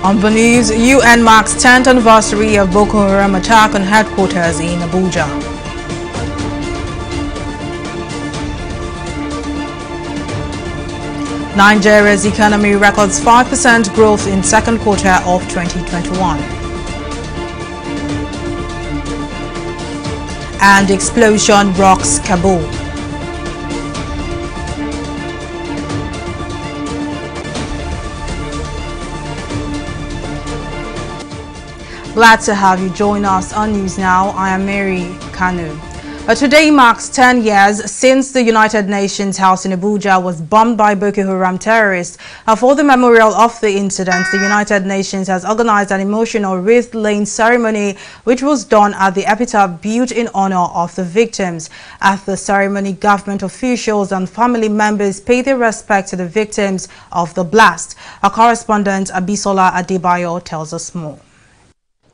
On the news, UN marks 10th anniversary of Boko Haram attack on headquarters in Abuja. Nigeria's economy records 5% growth in second quarter of 2021. And explosion rocks Kabul. Glad to have you join us on News Now. I am Mary Kanu. Today marks 10 years since the United Nations House in Abuja was bombed by Boko Haram terrorists. For the memorial of the incident, the United Nations has organized an emotional wreath-laying ceremony which was done at the epitaph built in honor of the victims. At the ceremony, government officials and family members paid their respect to the victims of the blast. Our correspondent Abisola Adebayo tells us more.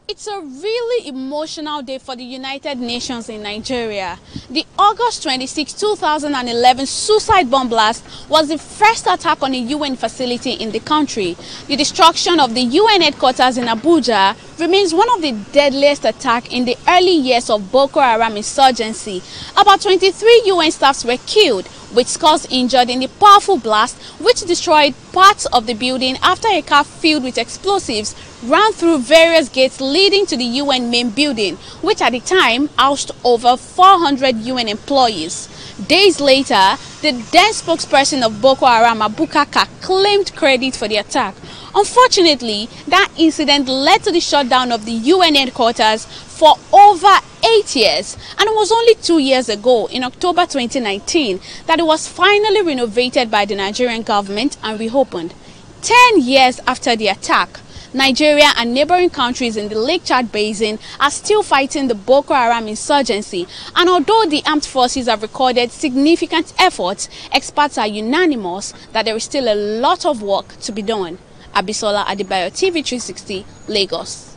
It's a really emotional day for the United Nations in Nigeria. The August 26, 2011 suicide bomb blast was the first attack on a UN facility in the country. The destruction of the UN headquarters in Abuja remains one of the deadliest attacks in the early years of Boko Haram insurgency. About 23 UN staffs were killed, with scores injured in the powerful blast, which destroyed parts of the building after a car filled with explosives ran through various gates leading to the UN main building, which at the time housed over 400 UN employees. Days later, the then spokesperson of Boko Haram, Abubakar, claimed credit for the attack. Unfortunately, that incident led to the shutdown of the UN headquarters for over 8 years, and it was only 2 years ago, in October 2019, that it was finally renovated by the Nigerian government and reopened. 10 years after the attack, Nigeria and neighboring countries in the Lake Chad Basin are still fighting the Boko Haram insurgency, and although the armed forces have recorded significant efforts, experts are unanimous that there is still a lot of work to be done. Abisola Adebayo, TV360, Lagos.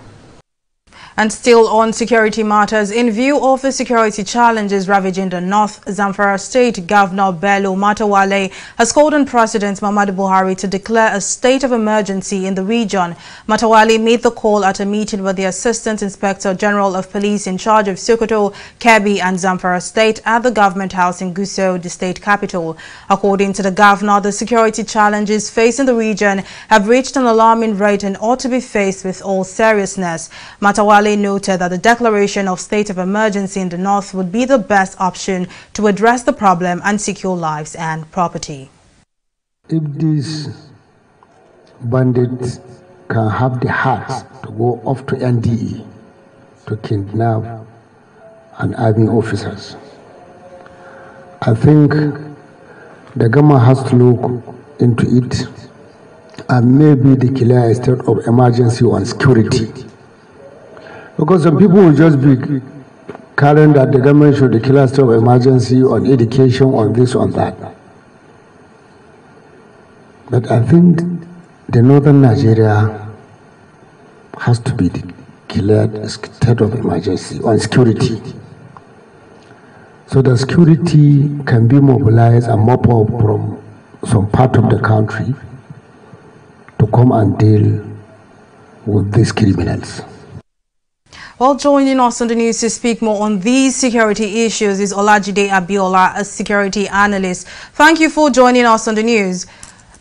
And still on security matters, in view of the security challenges ravaging the North Zamfara State, Governor Bello Matawalle has called on President Muhammadu Buhari to declare a state of emergency in the region. Matawalle made the call at a meeting with the Assistant Inspector General of Police in charge of Sokoto, Kebbi and Zamfara State at the Government House in Gusau, the state capital. According to the governor, the security challenges facing the region have reached an alarming rate and ought to be faced with all seriousness. Matawalle noted that the declaration of state of emergency in the north would be the best option to address the problem and secure lives and property. If these bandits can have the heart to go off to NDE to kidnap and army officers, I think the government has to look into it and maybe declare a state of emergency on security. Because some people will just be carrying that the government should declare a state of emergency on education, on this, on that. But I think the northern Nigeria has to be declared a state of emergency on security. So the security can be mobilized and mop up from some part of the country to come and deal with these criminals. Well, joining us on the news to speak more on these security issues is Olajide Abiola, a security analyst. Thank you for joining us on the news.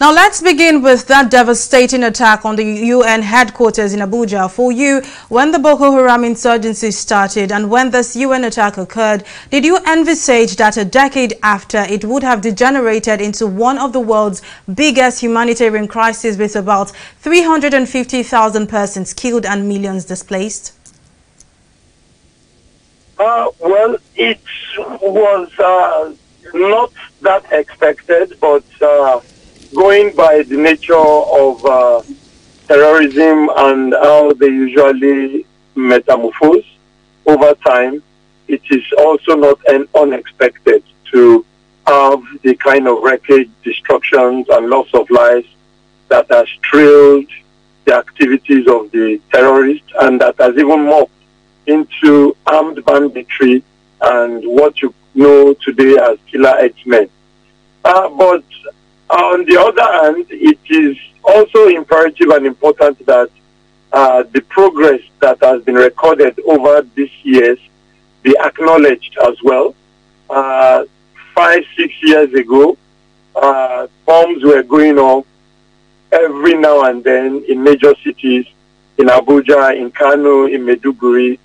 Now, let's begin with that devastating attack on the UN headquarters in Abuja. For you, when the Boko Haram insurgency started and when this UN attack occurred, did you envisage that a decade after it would have degenerated into one of the world's biggest humanitarian crises with about 350,000 persons killed and millions displaced? Well, it was not that expected, but going by the nature of terrorism and how they usually metamorphose over time, it is also not unexpected to have the kind of wreckage, destructions, and loss of lives that has trailed the activities of the terrorists and that has even morphed into armed banditry and what you know today as killer X-Men. But on the other hand, it is also imperative and important that the progress that has been recorded over these years be acknowledged as well. 5-6 years ago, bombs were going off every now and then in major cities, in Abuja, in Kano, in Maiduguri.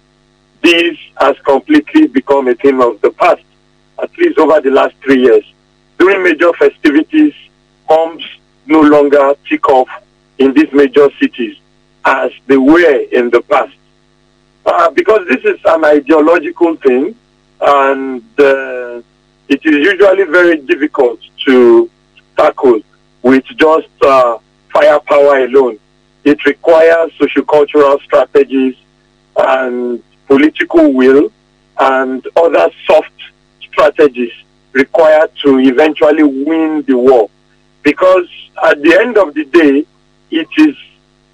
This has completely become a thing of the past, at least over the last 3 years. During major festivities, bombs no longer tick off in these major cities as they were in the past. Because this is an ideological thing, and it is usually very difficult to tackle with just firepower alone. It requires sociocultural strategies and political will and other soft strategies required to eventually win the war. Because at the end of the day, it is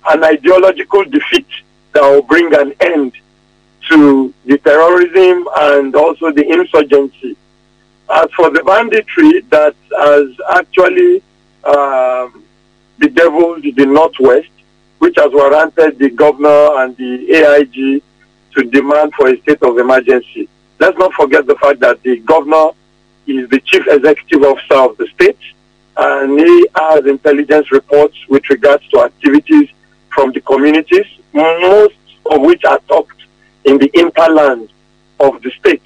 an ideological defeat that will bring an end to the terrorism and also the insurgency. As for the banditry that has actually bedeviled the Northwest, which has warranted the governor and the AIG to demand for a state of emergency. Let's not forget the fact that the governor is the chief executive officer of the state, and he has intelligence reports with regards to activities from the communities, most of which are tucked in the hinterland of the state.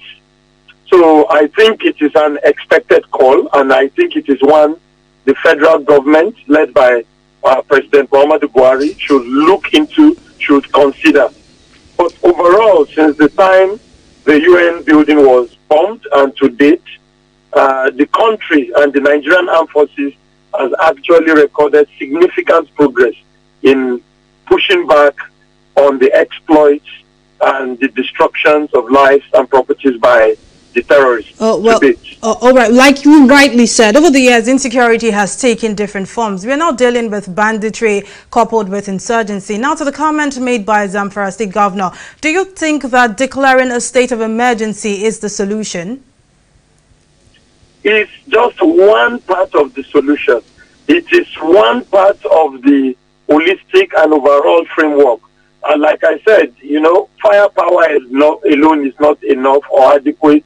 So I think it is an expected call, and I think it is one the federal government, led by President Muhammadu Buhari, should look into, should consider. But overall, since the time the UN building was bombed and to date, the country and the Nigerian armed forces has actually recorded significant progress in pushing back on the exploits and the destructions of lives and properties by the terrorists. All right. Like you rightly said, over the years, insecurity has taken different forms. We are now dealing with banditry coupled with insurgency. Now, to the comment made by Zamfara State Governor, do you think that declaring a state of emergency is the solution? It's just one part of the solution. It is one part of the holistic and overall framework. And like I said, you know, firepower alone is not enough or adequate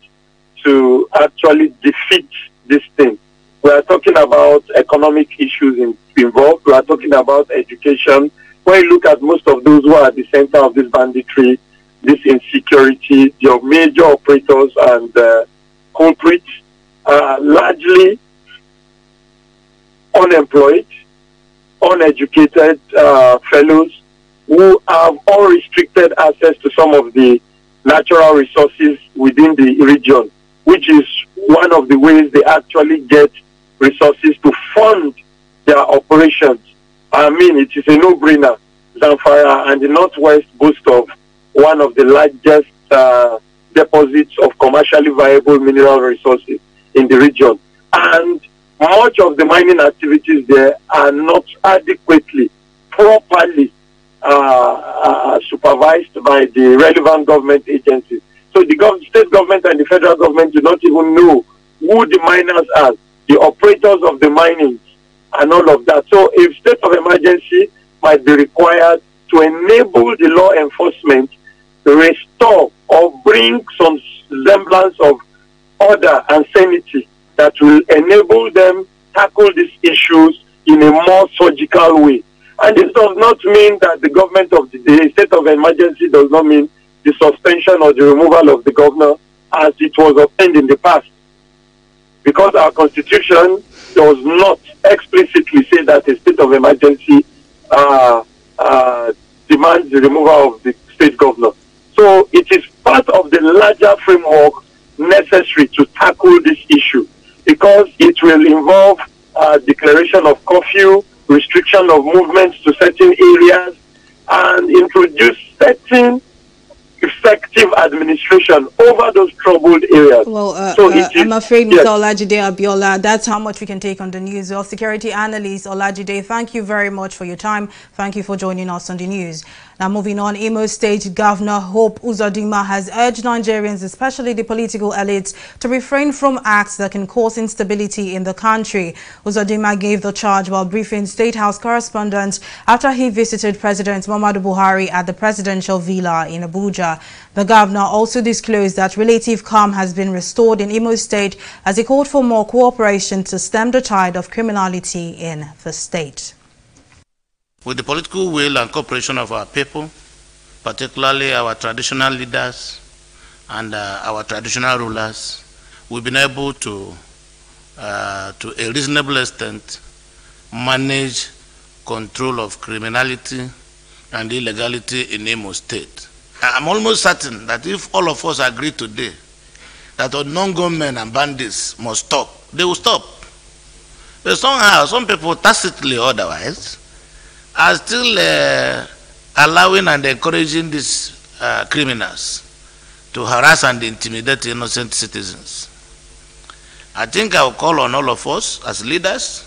to actually defeat this thing. We are talking about economic issues involved. We are talking about education. When you look at most of those who are at the center of this banditry, this insecurity, your major operators and culprits are largely unemployed, uneducated fellows who have unrestricted access to some of the natural resources within the region, which is one of the ways they actually get resources to fund their operations. I mean, it is a no-brainer. Zamfara and the Northwest boast of one of the largest deposits of commercially viable mineral resources in the region. And much of the mining activities there are not adequately, properly supervised by the relevant government agencies. So the state government and the federal government do not even know who the miners are, the operators of the mining, and all of that. So a state of emergency might be required to enable the law enforcement to restore or bring some semblance of order and sanity that will enable them tackle these issues in a more surgical way. And this does not mean that the government of the state of emergency does not mean the suspension or the removal of the governor as it was obtained in the past. Because our constitution does not explicitly say that a state of emergency demands the removal of the state governor. So it is part of the larger framework necessary to tackle this issue, because it will involve declaration of curfew, restriction of movements to certain areas, and introduce certain effective administration over those troubled areas. Well, I'm afraid, Mr. Olajide Abiola, that's how much we can take on the news. Well, security analyst Olajide, thank you very much for your time. Thank you for joining us on the news. Now moving on, Imo State Governor Hope Uzodinma has urged Nigerians, especially the political elites, to refrain from acts that can cause instability in the country. Uzodinma gave the charge while briefing State House correspondents after he visited President Muhammadu Buhari at the presidential villa in Abuja. The governor also disclosed that relative calm has been restored in Imo State as he called for more cooperation to stem the tide of criminality in the state. With the political will and cooperation of our people, particularly our traditional leaders and our traditional rulers, we've been able to a reasonable extent, manage control of criminality and illegality in Imo State. I'm almost certain that if all of us agree today that unknown gunmen and bandits must stop, they will stop. But somehow, some people tacitly otherwise are still allowing and encouraging these criminals to harass and intimidate innocent citizens. I think I will call on all of us as leaders,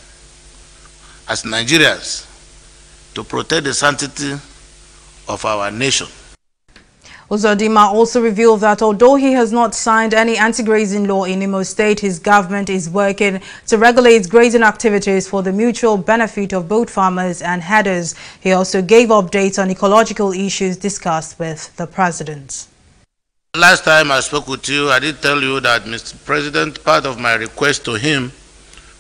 as Nigerians, to protect the sanctity of our nation. Uzodinma also revealed that although he has not signed any anti-grazing law in Imo State, his government is working to regulate grazing activities for the mutual benefit of both farmers and herders. He also gave updates on ecological issues discussed with the president. Last time I spoke with you, I did tell you that, Mr. President, part of my request to him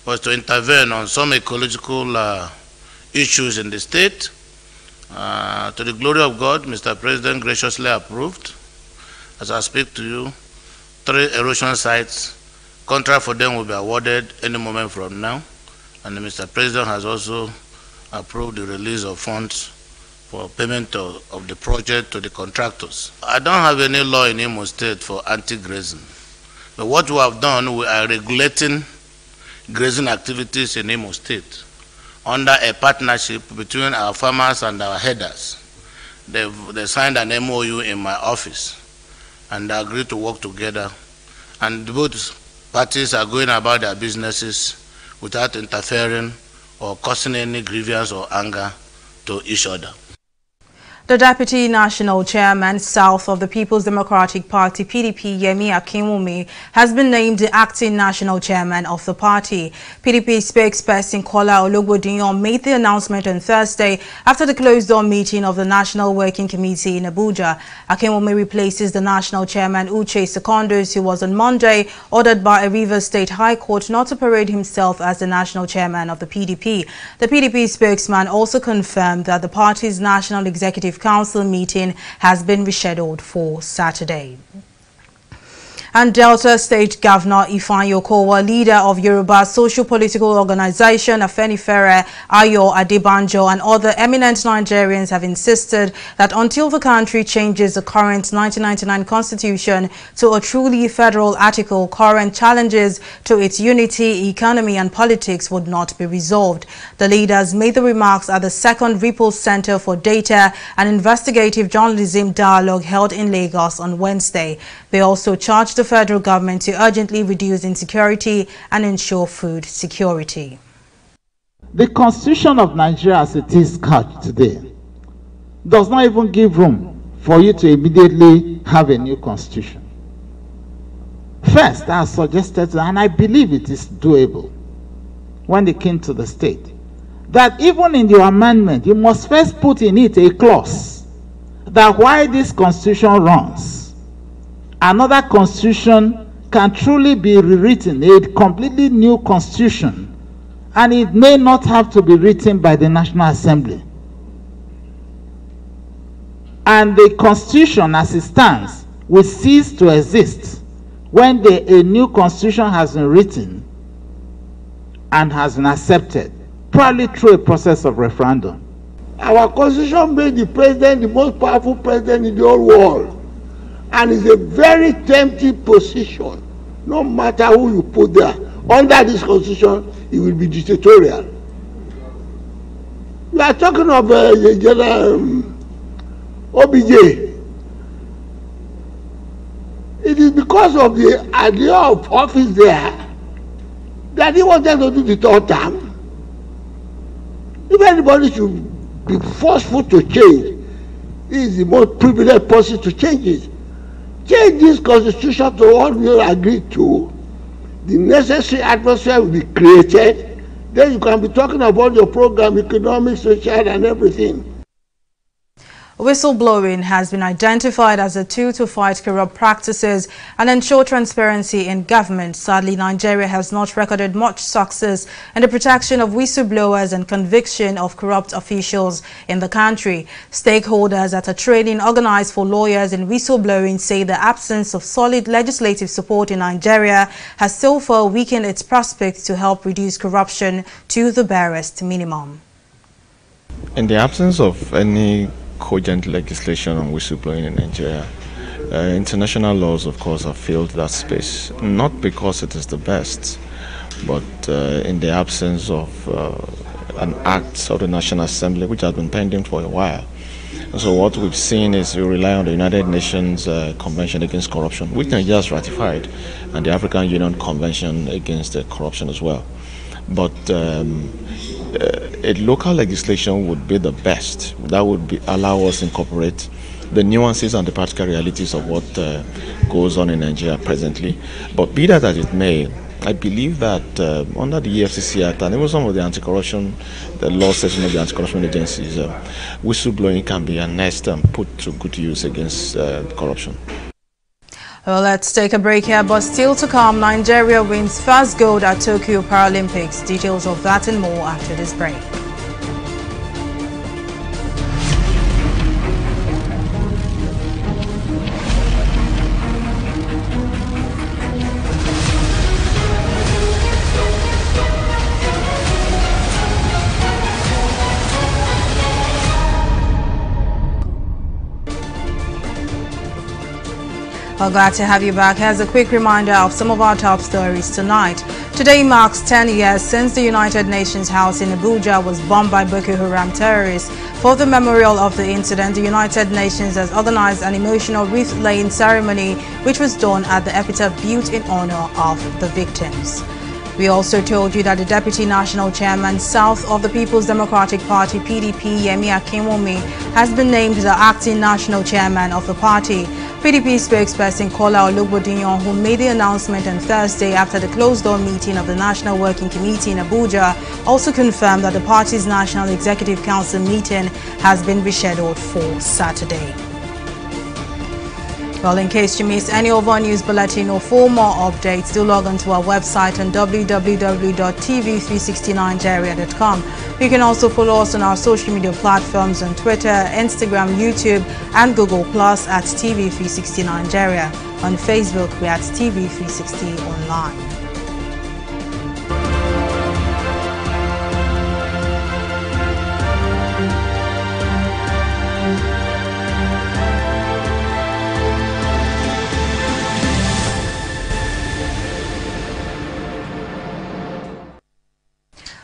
was to intervene on some ecological issues in the state. To the glory of God, Mr. President graciously approved. As I speak to you, 3 erosion sites, contract for them will be awarded any moment from now. And Mr. President has also approved the release of funds for payment of the project to the contractors. I don't have any law in Imo State for anti-grazing. But what we have done, we are regulating grazing activities in Imo State under a partnership between our farmers and our herders. They signed an MOU in my office and they agreed to work together. And both parties are going about their businesses without interfering or causing any grievance or anger to each other. The Deputy National Chairman, South of the People's Democratic Party, PDP, Yemi Akinwumi, has been named the acting national chairman of the party. PDP spokesperson Kola Ologbodiyan made the announcement on Thursday after the closed-door meeting of the National Working Committee in Abuja. Akinwumi replaces the national chairman, Uche Secondos, who was on Monday ordered by a Rivers State High Court not to parade himself as the national chairman of the PDP. The PDP spokesman also confirmed that the party's National Executive Council meeting has been rescheduled for Saturday. And Delta State Governor Ifeanyi Okowa, leader of Yoruba socio-political organization Afenifere, Ayo Adebanjo, and other eminent Nigerians have insisted that until the country changes the current 1999 constitution to a truly federal article, current challenges to its unity, economy and politics would not be resolved. The leaders made the remarks at the second Ripple Center for Data and Investigative Journalism Dialogue held in Lagos on Wednesday. They also charged the federal government to urgently reduce insecurity and ensure food security. The constitution of Nigeria as it is couched today does not even give room for you to immediately have a new constitution. First, I suggested, and I believe it is doable, when they came to the state, that even in your amendment, you must first put in it a clause that while this constitution runs, another constitution can truly be rewritten, a completely new constitution, and it may not have to be written by the National Assembly. And the constitution as it stands will cease to exist when a new constitution has been written and has been accepted, probably through a process of referendum. Our constitution made the president the most powerful president in the whole world. And it's a very tempting position. No matter who you put there, under this constitution, it will be dictatorial. We are talking of OBJ. It is because of the idea of office there that he wanted to do the third term. If anybody should be forceful to change, He is the most privileged person to change it. Change this constitution to what we agreed to. The necessary atmosphere will be created. Then you can be talking about your program, economic, social, and everything. Whistleblowing has been identified as a tool to fight corrupt practices and ensure transparency in government. Sadly, Nigeria has not recorded much success in the protection of whistleblowers and conviction of corrupt officials in the country. Stakeholders at a training organized for lawyers in whistleblowing say the absence of solid legislative support in Nigeria has so far weakened its prospects to help reduce corruption to the barest minimum. In the absence of any cogent legislation on whistleblowing in Nigeria, international laws, of course, have filled that space, not because it is the best, but in the absence of an act of the National Assembly, which has been pending for a while. And so what we've seen is we rely on the United Nations Convention Against Corruption, which Nigeria has ratified, and the African Union Convention Against Corruption as well. But a local legislation would be the best. That would allow us to incorporate the nuances and the practical realities of what goes on in Nigeria presently. But be that as it may, I believe that under the EFCC Act and even some of the anti-corruption, the law section of the anti-corruption agencies, whistleblowing can be harnessed and put to good use against corruption. Well, let's take a break here, but still to come, Nigeria wins first gold at Tokyo Paralympics. Details of that and more after this break. Well, glad to have you back. Here's a quick reminder of some of our top stories tonight. Today marks 10 years since the United Nations House in Abuja was bombed by Boko Haram terrorists. For the memorial of the incident, the United Nations has organized an emotional wreath-laying ceremony, which was done at the epitaph built in honor of the victims. We also told you that the Deputy National Chairman, South of the People's Democratic Party, PDP, Yemi Akinwumi, has been named the acting national chairman of the party. PDP spokesperson Kola Olugbodinyan, who made the announcement on Thursday after the closed-door meeting of the National Working Committee in Abuja, also confirmed that the party's National Executive Council meeting has been rescheduled for Saturday. Well, in case you missed any of our news bulletin or for more updates, do log on to our website on www.tv360nigeria.com. You can also follow us on our social media platforms on Twitter, Instagram, YouTube, and Google Plus at TV360 Nigeria. On Facebook, we're at TV360 Online.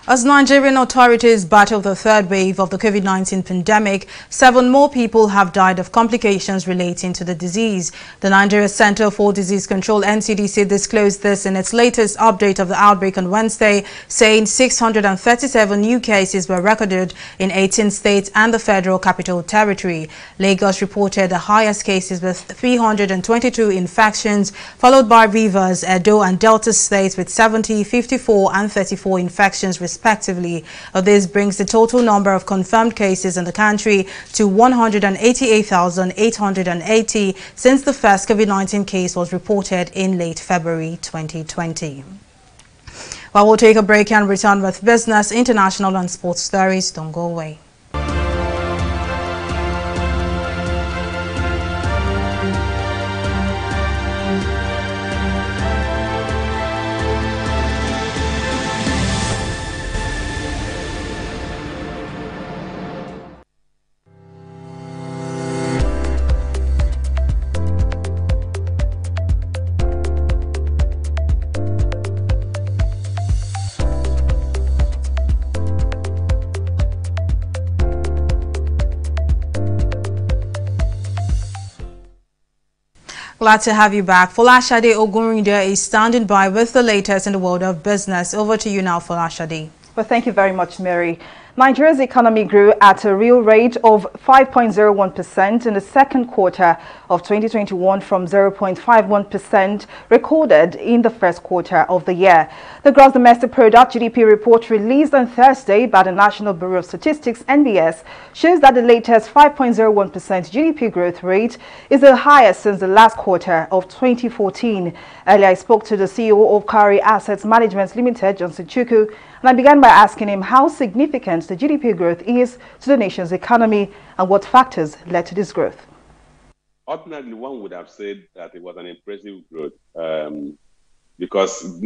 As Nigerian authorities battle the third wave of the COVID-19 pandemic, 7 more people have died of complications relating to the disease. The Nigeria Center for Disease Control (NCDC) disclosed this in its latest update of the outbreak on Wednesday, saying 637 new cases were recorded in 18 states and the Federal Capital Territory. Lagos reported the highest cases with 322 infections, followed by Rivers, Edo and Delta states with 70, 54 and 34 infections respectively. This brings the total number of confirmed cases in the country to 188,880 since the first COVID-19 case was reported in late February 2020. Well, we'll take a break and return with business, international and sports stories. Don't go away. Glad to have you back. Folashade Ogunrinde is standing by with the latest in the world of business. Over to you now, Folashade. Well, thank you very much, Mary. Nigeria's economy grew at a real rate of 5.01% in the second quarter of 2021 from 0.51% recorded in the first quarter of the year. The Gross Domestic Product (GDP) report released on Thursday by the National Bureau of Statistics (NBS) shows that the latest 5.01% GDP growth rate is the highest since the last quarter of 2014. Earlier, I spoke to the CEO of Kari Assets Management Limited, Johnson Chukwu, and I began by asking him how significant the GDP growth is to the nation's economy and what factors led to this growth. Ordinarily, one would have said that it was an impressive growth because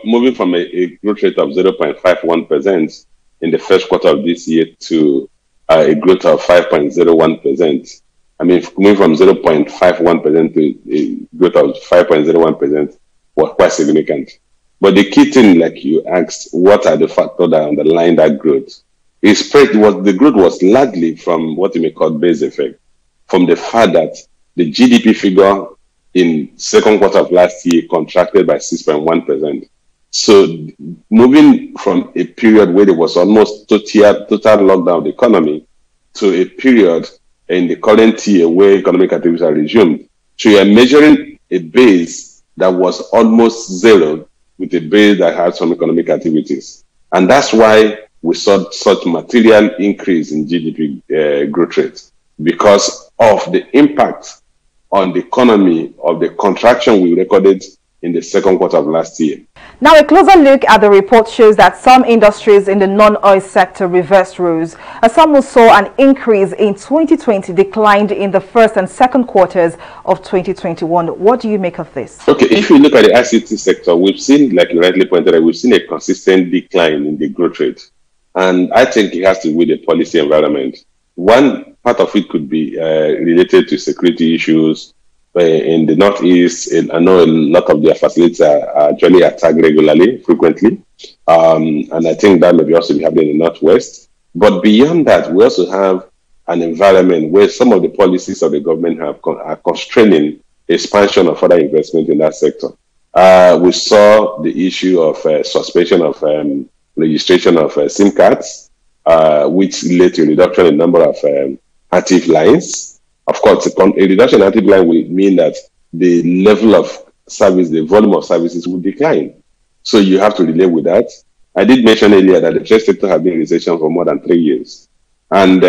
moving from a growth rate of 0.51% in the first quarter of this year to a growth of 5.01%. I mean, moving from 0.51% to a growth of 5.01% was quite significant. But the key thing, like you asked, what are the factors that underline that growth? The growth was largely from what you may call base effect, from the fact that the GDP figure in second quarter of last year contracted by 6.1%. So moving from a period where there was almost total lockdown of the economy to a period in the current year where economic activities are resumed. So you are measuring a base that was almost zero with a base that had some economic activities. And that's why we saw such material increase in GDP growth rate, because of the impact on the economy of the contraction we recorded in the second quarter of last year. Now, a closer look at the report shows that some industries in the non-oil sector reversed roles. Some who saw an increase in 2020 declined in the first and second quarters of 2021. What do you make of this? Okay, if you look at the ICT sector, we've seen, like you rightly pointed out, we've seen a consistent decline in the growth rate. And I think it has to do with the policy environment. One part of it could be related to security issues. In the Northeast, I know a lot of their facilities are actually attacked regularly, frequently. And I think that may be also be happening in the Northwest. But beyond that, we also have an environment where some of the policies of the government are constraining expansion of further investment in that sector. We saw the issue of suspension of registration of SIM cards, which led to a reduction in number of active lines. Of course, a reduction in active line will mean that the level of service, the volume of services will decline. So you have to relate with that. I did mention earlier that the trade sector has been in recession for more than 3 years. And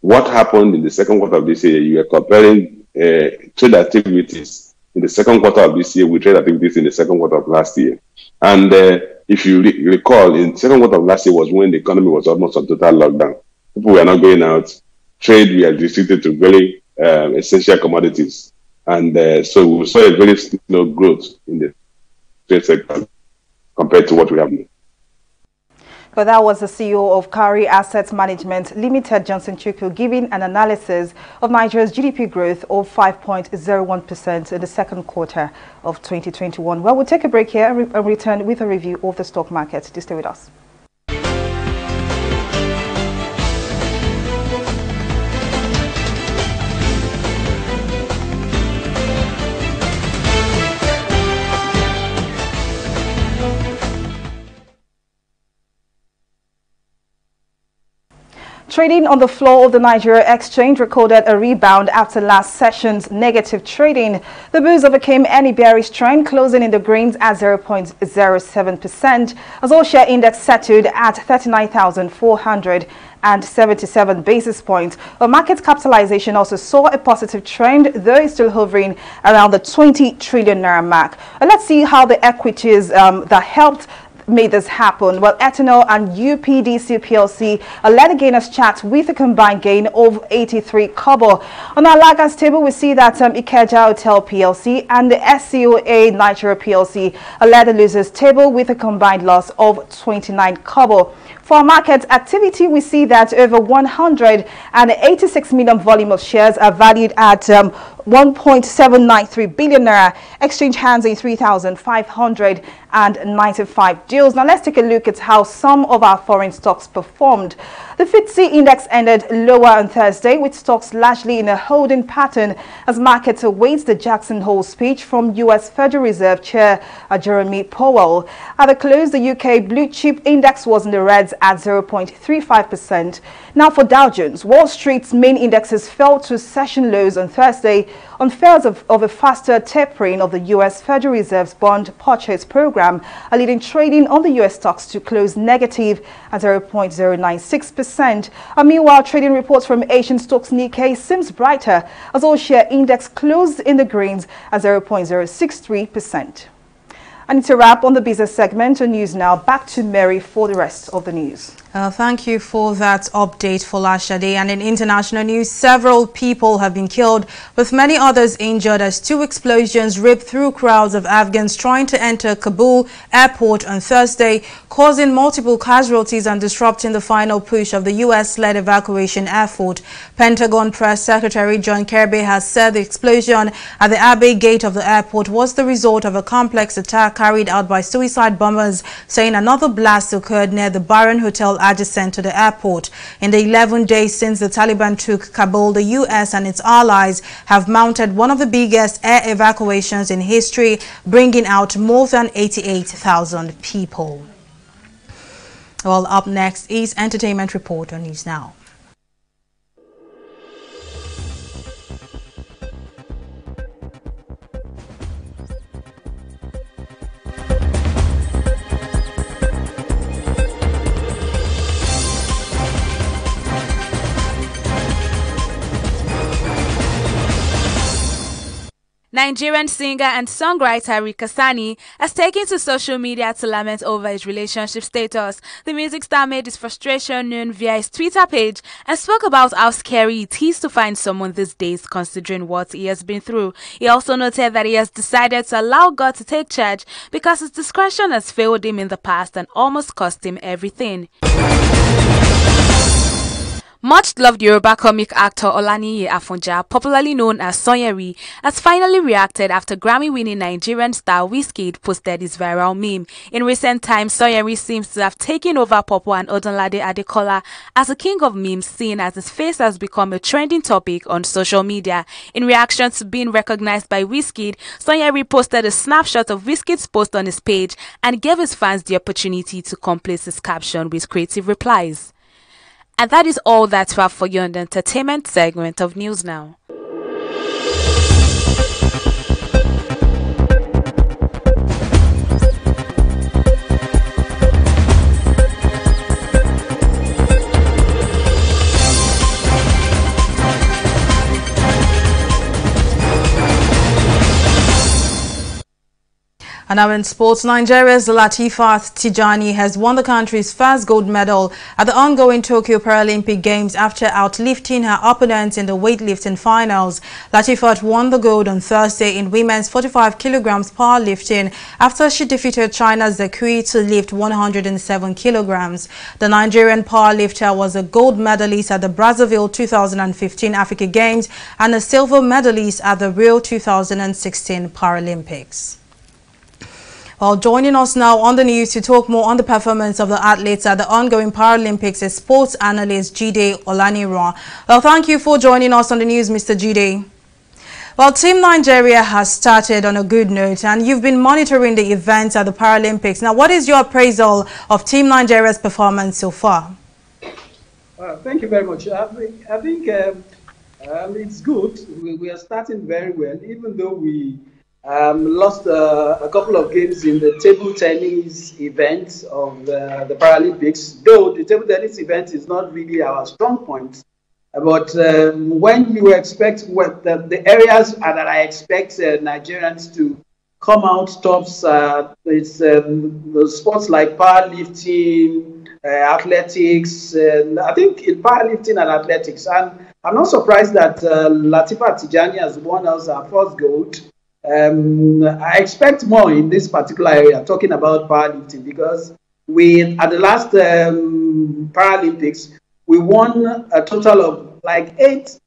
what happened in the second quarter of this year, you are comparing trade activities in the second quarter of this year with trade activities in the second quarter of last year. And if you recall, in the second quarter of last year was when the economy was almost on total lockdown. People were not going out. Trade, we are restricted to very essential commodities. And so we saw a very slow growth in the trade sector compared to what we have now. But that was the CEO of Kari Assets Management Limited, Johnson Chukwu, giving an analysis of Nigeria's GDP growth of 5.01% in the second quarter of 2021. Well, we'll take a break here and return with a review of the stock market. Do stay with us. Trading on the floor of the Nigeria Exchange recorded a rebound after last session's negative trading. The boost overcame any bearish trend, closing in the greens at 0.07%, as all share index settled at 39,477 basis points. But market capitalization also saw a positive trend, though it's still hovering around the 20 trillion naira mark. Let's see how the equities that helped made this happen. Well, Ethanol and UPDC PLC led the gainers chat with a combined gain of 83 kobo. On our laggards table, we see that Ikeja Hotel PLC and the SCOA Nigeria PLC led the losers table with a combined loss of 29 kobo. For market activity, we see that over 186 million volume of shares are valued at 1.793 billion naira. Exchange hands in 3,595 deals. Now let's take a look at how some of our foreign stocks performed. The FTSE index ended lower on Thursday, with stocks largely in a holding pattern as markets await the Jackson Hole speech from U.S. Federal Reserve Chair Jeremy Powell. At the close, the UK blue chip index was in the reds at 0.35%. Now for Dow Jones, Wall Street's main indexes fell to session lows on Thursday on fears of a faster tapering of the U.S. Federal Reserve's bond purchase program, leading trading on the U.S. stocks to close negative at 0.096%. Meanwhile, trading reports from Asian stocks Nikkei seems brighter as all-share index closed in the greens at 0.063%. And it's a wrap on the business segment on News Now. Back to Mary for the rest of the news. Thank you for that update, Folashade. And in international news, several people have been killed, with many others injured as two explosions ripped through crowds of Afghans trying to enter Kabul airport on Thursday, causing multiple casualties and disrupting the final push of the U.S.-led evacuation effort. Pentagon Press Secretary John Kirby has said the explosion at the Abbey Gate of the airport was the result of a complex attack carried out by suicide bombers, saying another blast occurred near the Baron Hotel adjacent to the airport. In the 11 days since the Taliban took Kabul, the U.S. and its allies have mounted one of the biggest air evacuations in history, bringing out more than 88,000 people. Well, up next is Entertainment Report on News Now. Nigerian singer and songwriter Rika Sani has taken to social media to lament over his relationship status. The music star made his frustration known via his Twitter page and spoke about how scary it is to find someone these days considering what he has been through. He also noted that he has decided to allow God to take charge because his discretion has failed him in the past and almost cost him everything. Much-loved Yoruba comic actor Olaniyi Afonja, popularly known as Sonyeri, has finally reacted after Grammy-winning Nigerian star Wizkid posted his viral meme. In recent times, Sonyeri seems to have taken over Popo and Odunlade Adekola as a king of memes, seen as his face has become a trending topic on social media. In reaction to being recognized by Wizkid, Sonyeri posted a snapshot of Wizkid's post on his page and gave his fans the opportunity to complete his caption with creative replies. And that is all that we have for you on the entertainment segment of News Now. And now in sports, Nigeria's Latifat Tijani has won the country's first gold medal at the ongoing Tokyo Paralympic Games after outlifting her opponents in the weightlifting finals. Latifat won the gold on Thursday in women's 45 kilograms powerlifting after she defeated China's Zekui to lift 107 kilograms. The Nigerian powerlifter was a gold medalist at the Brazzaville 2015 Africa Games and a silver medalist at the Rio 2016 Paralympics. Well, joining us now on the news to talk more on the performance of the athletes at the ongoing Paralympics is sports analyst Jide Olaniran. Well, thank you for joining us on the news, Mr. Jide. Well, Team Nigeria has started on a good note, and you've been monitoring the events at the Paralympics. Now, what is your appraisal of Team Nigeria's performance so far? Thank you very much. I think it's good. We are starting very well, even though we lost a couple of games in the table tennis event of the Paralympics, though the table tennis event is not really our strong point. But when you expect the areas that I expect Nigerians to come out tops, it's the sports like powerlifting, athletics, I think in powerlifting and athletics. And I'm not surprised that Latifat Tijani has won us our first gold. I expect more in this particular area, talking about powerlifting, because at the last Paralympics, we won a total of like 8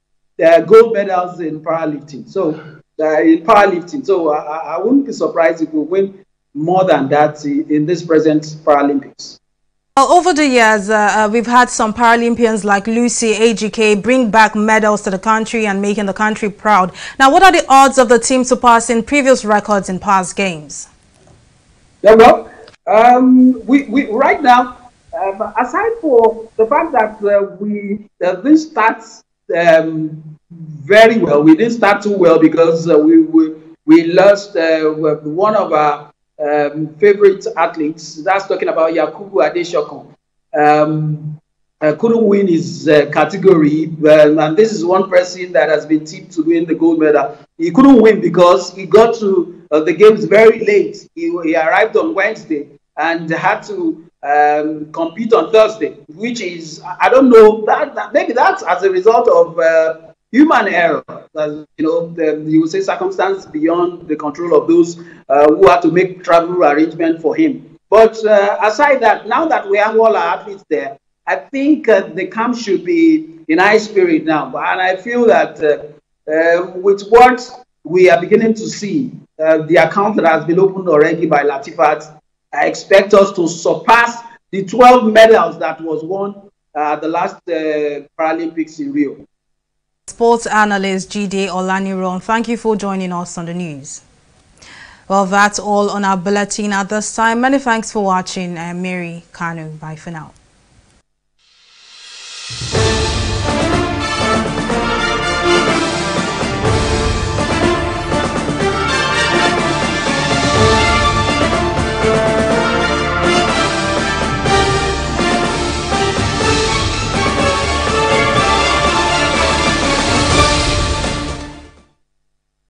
gold medals in powerlifting. So I wouldn't be surprised if we win more than that in this present Paralympics. Well, over the years, we've had some Paralympians like Lucy AGK bring back medals to the country and making the country proud. Now, what are the odds of the team surpassing previous records in past games? Yeah, well, we right now, aside for the fact that we didn't start very well, we didn't start too well because we lost one of our favorite athletes. That's talking about Yakubu Adeshokon. Couldn't win his category, and this is one person that has been tipped to win the gold medal. He couldn't win because he got to the games very late. He arrived on Wednesday and had to compete on Thursday, which is, I don't know, that maybe that's as a result of human error. You would say circumstance beyond the control of those who had to make travel arrangement for him. But aside that, now that we have all our athletes there, I think the camp should be in high spirit now. And I feel that with what we are beginning to see, the account that has been opened already by Latifat, I expect us to surpass the 12 medals that was won at the last Paralympics in Rio. Sports analyst Jide Olaniran, thank you for joining us on the news. Well, that's all on our bulletin at this time. Many thanks for watching. I'm Mary Kanu. Bye for now.